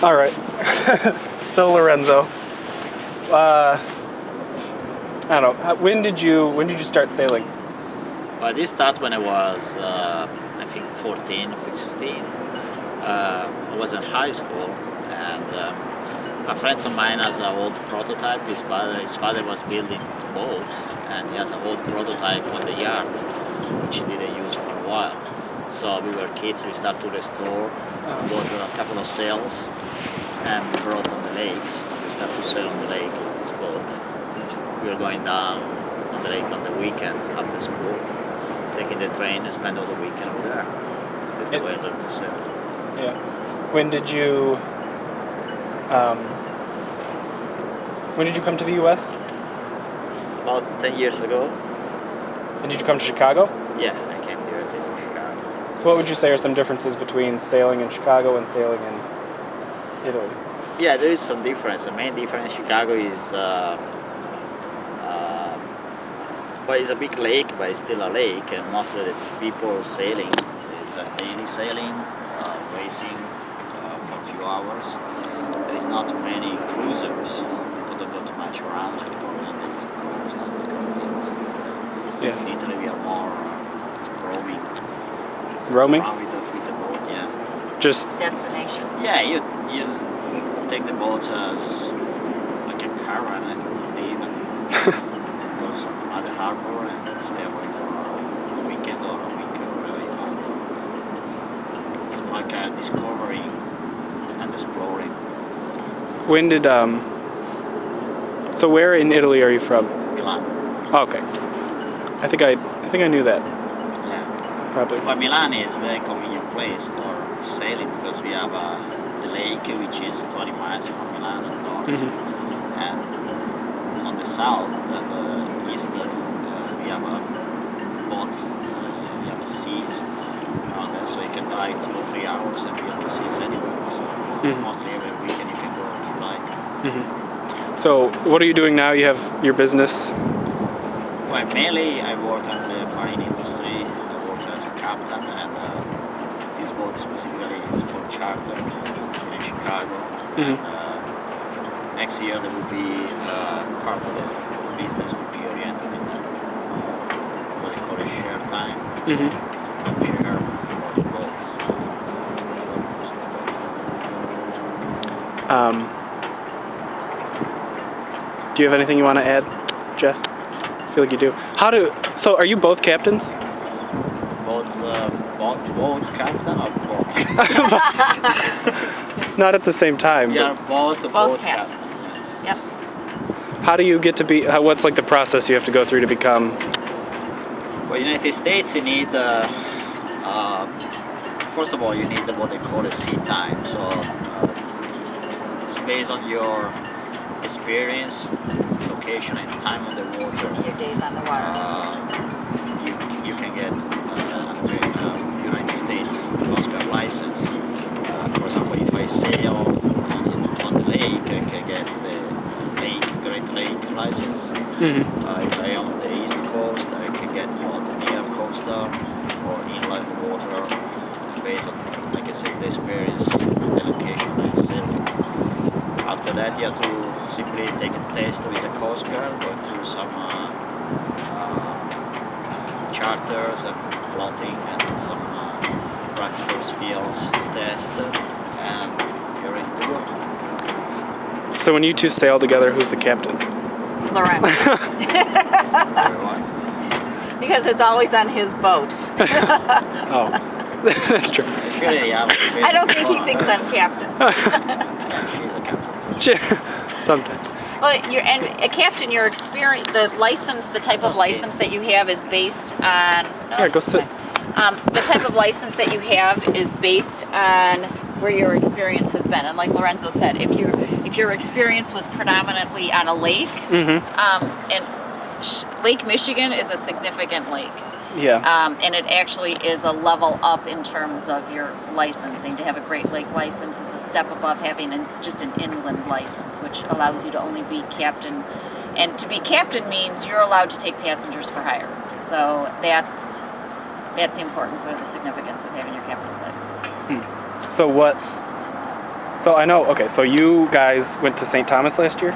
All right. So Lorenzo, I don't know. When did you start sailing? Well, this started when I was, I think, 14, 16. I was in high school, and a friend of mine has an old prototype. His father was building boats, and he has an old prototype on the yard, which he didn't use for a while. So we were kids. We started to restore, bought a couple of sails, and we brought on the lakes. We started to sail on the lake with this boat. We were going down on the lake on the weekends after school, taking the train and spend all the weekend over there. That's the way I learned to sail. Yeah. When did you come to the U.S.? About 10 years ago. And did you come to Chicago? Yeah, I came here to Chicago. So what would you say are some differences between sailing in Chicago and sailing in Italy? Yeah, there is some difference. The main difference in Chicago is, well, it's a big lake, but it's still a lake, and most of the people sailing is daily sailing, racing for a few hours. There is not many cruisers. People don't go too much around. Yeah. In Italy, we are more roaming. Roaming? Around with the boat, yeah. Just destination. Yeah, you take the boat as like a caravan and leave and go to some other harbor and stay away for a weekend or a week or whatever you want. It's like discovering and exploring. when did so where in Italy are you from? Milan. Oh, okay. I think I knew that. Yeah. Probably. But Milan is a very convenient place for sailing because we have the lake, which is 20 miles from Milan on the north, and on the south and the east, we have a boat, we have a sea around there, so you can drive 2 or 3 hours and be on the seas anywhere. So mostly every weekend you can go if you like. So what are you doing now? You have your business? Well, mainly I work on the marine industry. I work as a captain, and this boat specifically is for charter in Chicago. And, next year there will be part of the business will be oriented in what they call a share time. We share the boats. Do you have anything you want to add, Jeff? I feel like you do. So are you both captains? Both captain or both? Not at the same time. We are both captains. Yep. How do you get to be, what's like the process you have to go through to become? Well, in the United States you need, first of all you need what they call a sea time. So it's based on your experience, location, and time on the water. Your days on the water. You can get United States Coast Guard license. For example, if I sail on the lake, I can get the Great Lake license. If I am on the East Coast, I can get the near coastal or inland water, based on, like I said, the experience, the location and sailing. After that, you have to simply take a test with the Coast Guard, go through some charters and plotting and some practical skills tests, and you're ready to go. So when you two sail together, who's the captain? Lorenzo. Because it's always on his boat. Oh, that's true. I don't think he thinks I'm captain. She's a captain. Sometimes. Well, and a captain, your experience, the type of license that you have is based on. Yeah, go sit. The type of license that you have is based on where your experience has been. And like Lorenzo said, if your experience was predominantly on a lake, and Lake Michigan is a significant lake. Yeah. And it actually is a level up in terms of your licensing. To have a Great Lake license is a step above having just an inland license, which allows you to only be captain. And to be captain means you're allowed to take passengers for hire. So that's the importance or the significance of having your captain's license. So what So I know, okay, so you guys went to St. Thomas last year?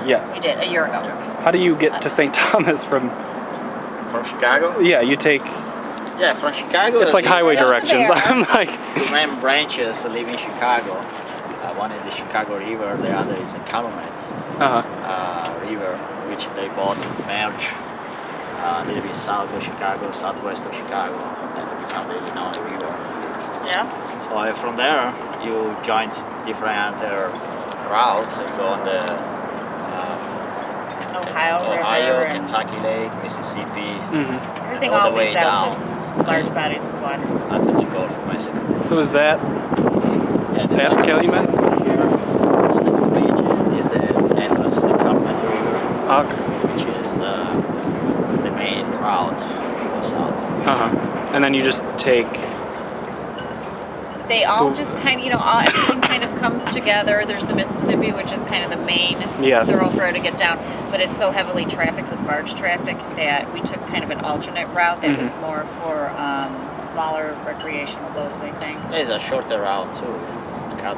Yeah. We did, a year ago. How do you get to St. Thomas from... From Chicago? Yeah, you take... Yeah, from Chicago. It's like highway directions. I'm like... Two main branches live in Chicago. One is the Chicago River, the other is the Calumet River, which they both merge a little bit south of Chicago, southwest of Chicago, and become the Illinois River. Yeah. So from there, you join different other routes. You go on the Ohio River, Kentucky Lake, Mississippi, everything all all the way leads out down to large bodies of water. until you go to Mexico. So is that... That's Calumet? The beach is the entrance to the Calumet River, Okay. which is the main route to go south. And then you just take... They all just kind of, everything kind of comes together. There's the Mississippi, which is kind of the main thoroughfare to get down, but it's so heavily trafficked with barge traffic that we took kind of an alternate route that was more for smaller recreational boats, I think. There's a shorter route too. It cut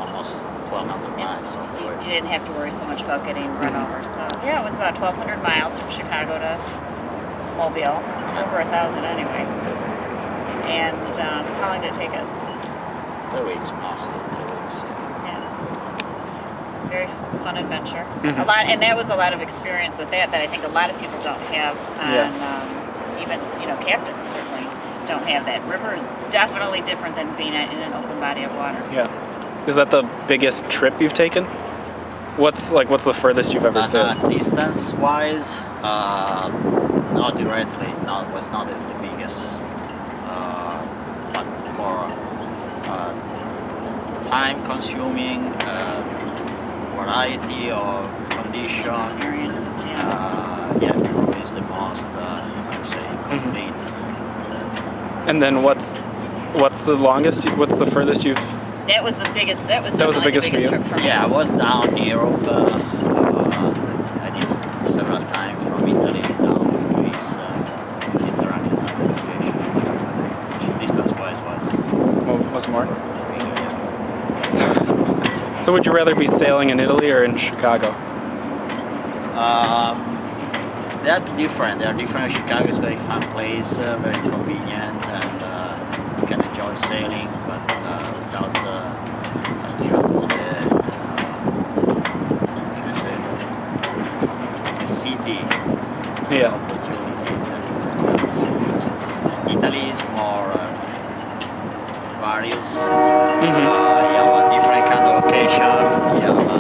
almost 1,200 miles on the way. You didn't have to worry so much about getting run over. So yeah, it was about 1,200 miles from Chicago to Mobile, over 1,000 anyway. And how long did it take us? 2 weeks, mostly 2 weeks. Yeah. Very fun adventure. A lot, and that was a lot of experience with that I think a lot of people don't have on, even, captains certainly don't have that. River is definitely different than being in an open body of water. Yeah. Is that the biggest trip you've taken? What's the furthest you've ever sailed? Distance-wise, not directly. No, it was not the biggest. But for time-consuming, variety of condition, Peru is the most, I would say, complete. And then what's the longest? What's the furthest you've? That was the biggest. That was the biggest for you. trip for me. Yeah, I was down Europe. I did several times from Italy down to Greece, Mediterranean navigation. Distance-wise Was more. So would you rather be sailing in Italy or in Chicago? They're different. Chicago is a very fun place, very convenient, and you can enjoy sailing, but without the city opportunity. Italy is more various. You have a different kind of location. You have a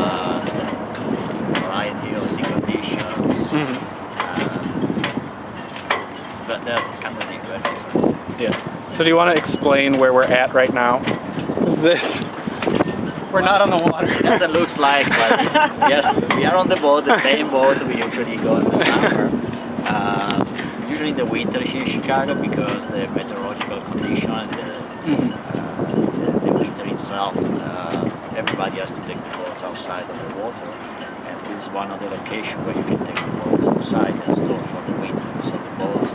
variety of sea conditions. But they're kind of different. Yeah. So do you want to explain where we're at right now? We're not on the water. That's what it looks like, but yes, we are on the boat, the same boat we usually go in the summer. Usually in the winter here in Chicago, because the meteorological conditions, the winter itself, everybody has to take the boats outside of the water, and this is one of the locations where you can take the boats outside and store for the winter. So the boat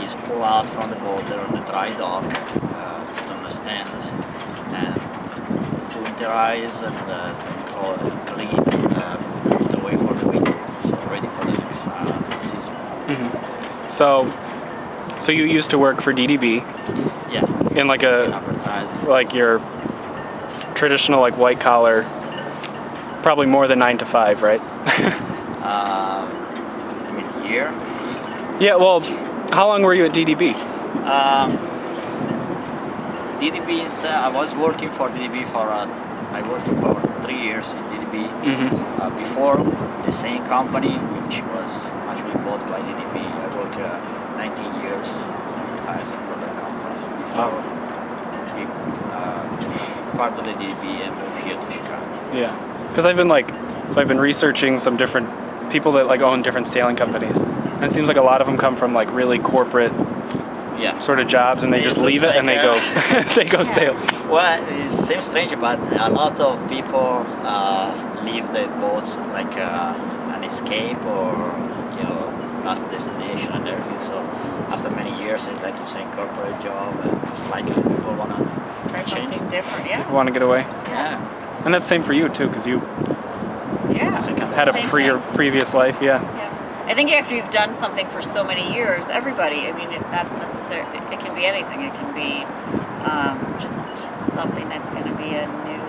is pulled out from the water on the dry dock, on the stands, and to winterize and clean, put away for the winter, so ready for the next season. So you used to work for DDB? Yeah. In like advertising. like your traditional like white collar, probably more than 9 to 5, right? I mean, year? Yeah. Well, how long were you at DDB? DDB is, I was working for DDB I worked for 3 years in DDB. Before the same company, which was actually bought by DDB, I worked 19 years advertising for that company. Before part of the DDB and moved here to Chicago. Yeah. Because I've been researching some different people that like own different sailing companies, and it seems like a lot of them come from like really corporate sort of jobs, and they just leave it and they go sail. Well, it seems strange, but a lot of people leave their boats like an escape or last destination and everything. So after many years, they like to say corporate job, and it's like people want to change different, yeah. People want to get away. Yeah. And that's the same for you too, because you had a previous life, yeah. I think after you've done something for so many years, everybody, I mean, it's not necessarily, it can be anything. It can be just something that's going to be a new,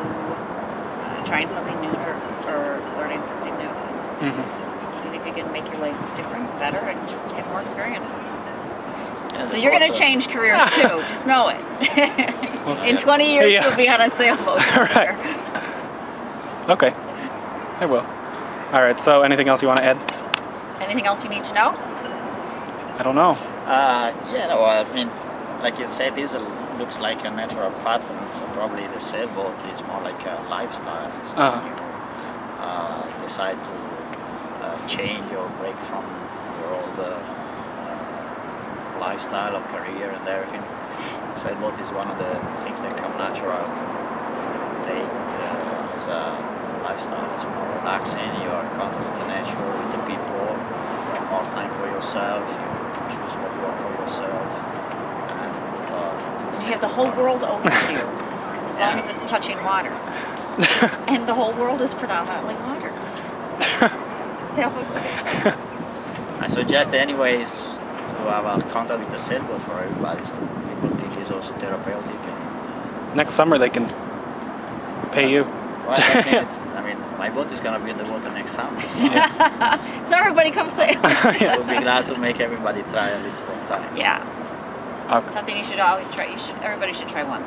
trying something new or learning something new. Even if you can make your life different, better, and just have more experience. Yeah, so you're going to change careers too, just know it. In 20 years, you'll be on a sailboat. Right. Okay, I will. All right, so anything else you want to add? Anything else you need to know? I don't know. Yeah, no, I mean, like you said, this looks like a natural pattern, so probably the sailboat is more like a lifestyle. So you decide to change or break from your old lifestyle of career and everything. Sailboat is one of the things that come natural to take as a lifestyle. It's more relaxing, you are in contact with the nature, with the people, you have more time for yourself, you choose what you want for yourself. And you have the whole world open to you, as long as it's touching water. And the whole world is predominantly water. I suggest anyways to have a contact with the sailboat for everybody, so people think it's also therapeutic. Next summer they can pay you. Well, I mean, my boat is going to be in the water next summer. So, so everybody come sail. We'll be glad to make everybody try at least one time. Yeah. Something you should always try. Everybody should try once.